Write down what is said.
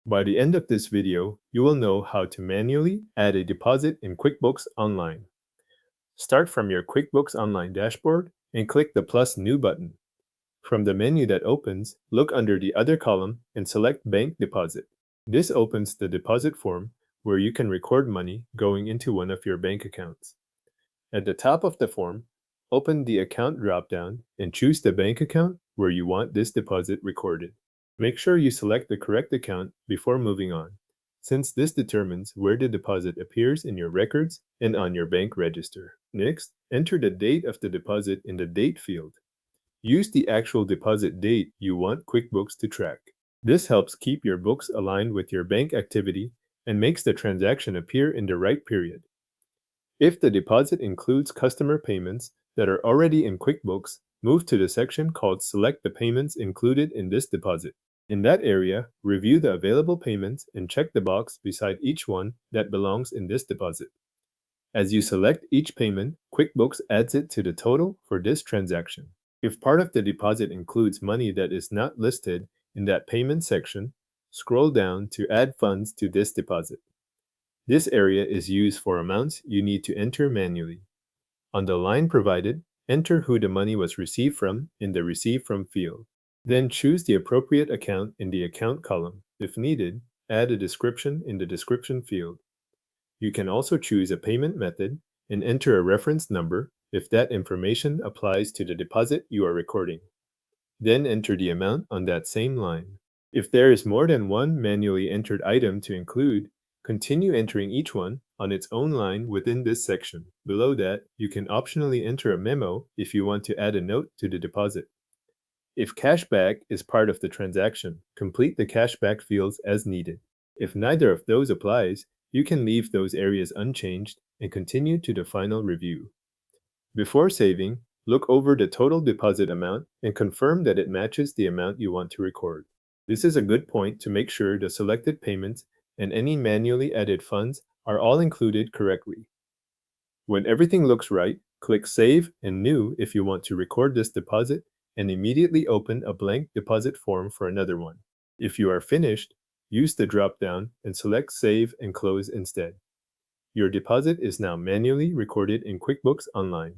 By the end of this video, you will know how to manually add a deposit in QuickBooks Online. Start from your QuickBooks Online dashboard and click the plus New button. From the menu that opens, look under the Other column and select Bank Deposit. This opens the deposit form where you can record money going into one of your bank accounts. At the top of the form, open the Account dropdown and choose the bank account where you want this deposit recorded. Make sure you select the correct account before moving on, since this determines where the deposit appears in your records and on your bank register. Next, enter the date of the deposit in the Date field. Use the actual deposit date you want QuickBooks to track. This helps keep your books aligned with your bank activity and makes the transaction appear in the right period. If the deposit includes customer payments that are already in QuickBooks, move to the section called Select the payments included in this deposit. In that area, review the available payments and check the box beside each one that belongs in this deposit. As you select each payment, QuickBooks adds it to the total for this transaction. If part of the deposit includes money that is not listed in that payment section, scroll down to Add funds to this deposit. This area is used for amounts you need to enter manually. On the line provided, enter who the money was received from in the Receive From field. Then choose the appropriate account in the Account column. If needed, add a description in the Description field. You can also choose a payment method and enter a reference number if that information applies to the deposit you are recording. Then enter the amount on that same line. If there is more than one manually entered item to include, continue entering each one on its own line within this section. Below that, you can optionally enter a memo if you want to add a note to the deposit. If cashback is part of the transaction, complete the cashback fields as needed. If neither of those applies, you can leave those areas unchanged and continue to the final review. Before saving, look over the total deposit amount and confirm that it matches the amount you want to record. This is a good point to make sure the selected payments and any manually added funds are all included correctly. When everything looks right, click Save and New if you want to record this deposit and immediately open a blank deposit form for another one. If you are finished, use the drop-down and select Save and Close instead. Your deposit is now manually recorded in QuickBooks Online.